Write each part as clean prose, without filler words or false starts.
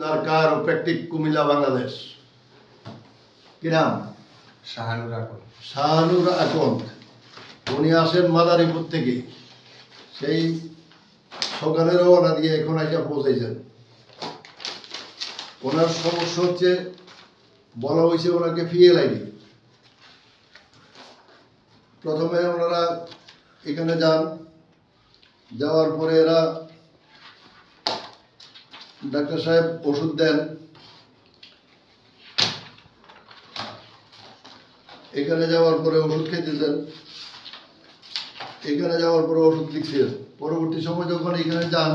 তার কায়োপ্র্যাকটিক কুমিল্লা বাংলাদেশ। কি নাম? শাহানুর আকন্দ। উনি আসেন মাদারীপুর থেকে, সেই সকালে রওনা দিয়ে এখন আইসা পৌঁছাইছেন। ওনার সমস্যা হচ্ছে, বলা হয়েছে ওনাকে PLID। প্রথমে ওনারা এখানে যান, যাওয়ার পরে এরা ডাক্তার সাহেব ওষুধ দেন। এখানে যাওয়ার পরে ওষুধ খেতেছেন, এখানে যাওয়ার পরে ওষুধ লিখছেন। পরবর্তী সময় যখন এখানে যান,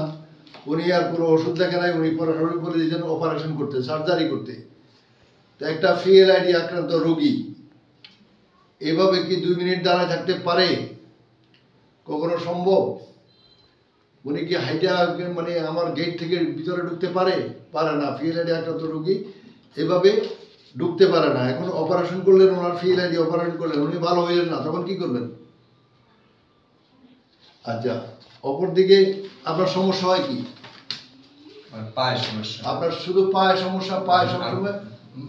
উনি আর কোনো ওষুধ দেখে নাই, উনি সরাসরি করে দিয়েছেন অপারেশন করতে, সার্জারি করতে। তো একটা PLID আক্রান্ত রোগী এভাবে কি 2 মিনিট দাঁড়ায় থাকতে পারে? কখনো সম্ভব? উনি কি হাইটা মানে আমার গেট থেকে ভিতরে ঢুকতে পারে? পারে না। PLID আক্রান্ত রোগী এভাবে ঢুকতে পারে না। এখন অপারেশন করলেন, ওনার PLID অপারেশন করলেন, উনি ভালো হইলেন না, তখন কি করবেন? আচ্ছা, অপরদিকে আপনার সমস্যা হয় কি? পায়ের সমস্যা। আপনার শুধু পায়ের সমস্যা? পায়ে সবসময়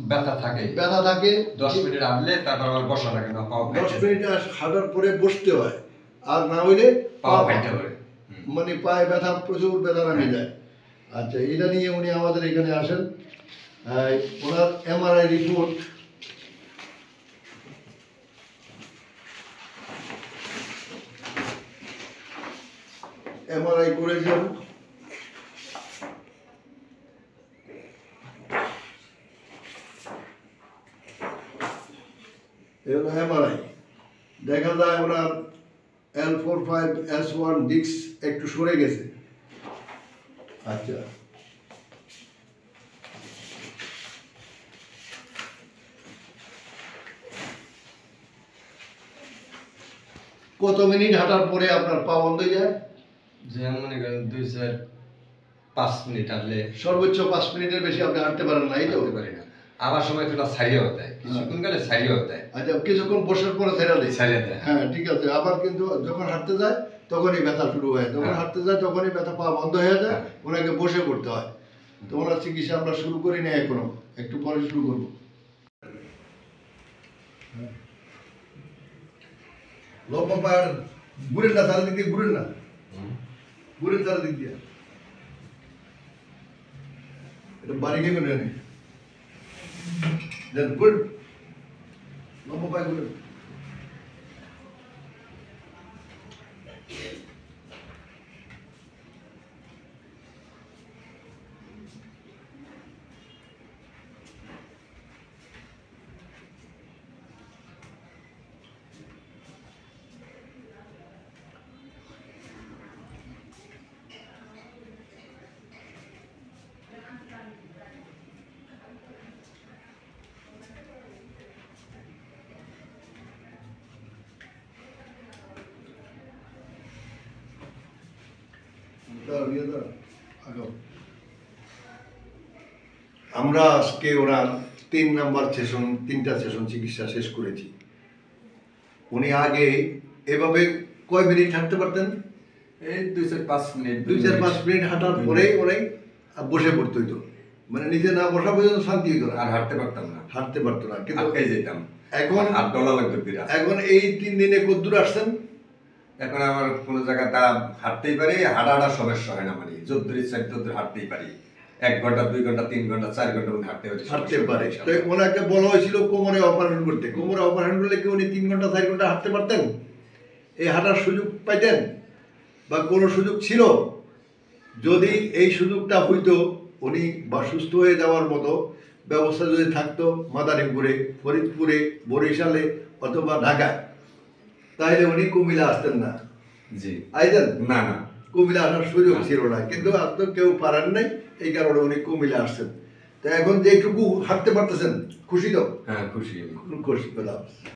ব্যথা থাকে। 10 মিনিট হাঁটলে তারপর আবার বসা লাগে না, 10 মিনিট হাঁটার পরে বসতে হয়, আর না হইলে পা ফাইটে পড়ে, মানে পায়ে ব্যথা, প্রচুর ব্যথা নামে যায়। আচ্ছা, এটা নিয়ে উনি আমাদের এখানে আসেন। ওনার MRI রিপোর্ট, MRI করেছেন। MRI দেখা যায় ওনার L45S1 ডিস্ক একটু সরে গেছে। আচ্ছা, কত মিনিট হাঁটার পরে আপনার পা বন্ধ হয়ে যায়? যেমন মনে করেন 2-5 মিনিট হাঁটলে। সর্বোচ্চ 5 মিনিটের বেশি আপনি হাঁটতে পারেন না, এই তো? হাঁটতে পারি না। আবার সময় একটু ছাড়িয়ে হতে হয়, কিছুক্ষণ গেলে ছাড়িয়ে হতে হয়। আচ্ছা, কিছুক্ষণ বসার পরে ছেড়ে দেয়? ছাড়িয়ে দেয়, হ্যাঁ, ঠিক আছে। আবার কিন্তু যখন হাঁটতে যায় তখনই ব্যথা শুরু হয়, যখন হাঁটতে যায় তখনই ব্যথা, পা বন্ধ হয়ে যায়, ওনাকে বসে পড়তে হয়। তো ওনার চিকিৎসা আমরা শুরু করি না এখনো, একটু পরে শুরু করবো। লম্বা পায়ের ঘুরেন না, চারিদিক দিয়ে ঘুরেন না, ঘুরেন চারিদিক দিয়ে। এটা বাড়ি গিয়ে করে নেন, ঘুরেন, লম্বা পায়ে ঘুরেন। আমরা আজকে ওনার 3 নাম্বার সেশন, 3টা সেশন চিকিৎসা শেষ করেছি। উনি আগে এভাবে কয় মিনিট হাঁটতে পারতেন? এই 2-5 মিনিট। 2-5 মিনিট হাঁটার পরে উনি বসে পড়তে হইতো, মানে নিজে না বসা পর্যন্ত শান্তি হইতো না, আর হাঁটতে পারতাম না, হাঁটতে পারতো না, কিন্তু আটকে যেতাম। এখন হাত ডলা লাগতো বিরাট। এখন এই 3 দিনে কতদূর আসছেন? এখন আমার কোনো জায়গায় তা হাঁটতেই পারি, হাঁটাটা সমস্যা হয় না, মানে যদ্দূর ইচ্ছা তদ্দূর হাঁটতেই পারি। 1 ঘন্টা, 2 ঘন্টা, 3 ঘন্টা, 4 ঘন্টা হাঁটতে পারে। তো ওনাকে বলা হয়েছিল কোমরে অপারেশন করতে। কোমরে অপারেশন করলে কি উনি 3 ঘন্টা 4 ঘন্টা হাঁটতে পারতেন? এই হাঁটার সুযোগ পাইতেন বা কোনো সুযোগ ছিল? যদি এই সুযোগটা হইতো, উনি বা সুস্থ হয়ে যাওয়ার মতো ব্যবস্থা যদি থাকতো মাদারীপুরে, ফরিদপুরে, বরিশালে অথবা ঢাকায়, তাহলে উনি কুমিল্লা আসতেন না। জি, আইতেন না না, কুমিল্লা আসার সুযোগ ছিল না, কিন্তু আপনার কেউ পারেন নাই, এই কারণে উনি কুমিল্লা আসছেন। তো এখন যেটুকু হাঁটতে পারতেছেন, খুশি তো? হ্যাঁ খুশি। খুশি পেলাম।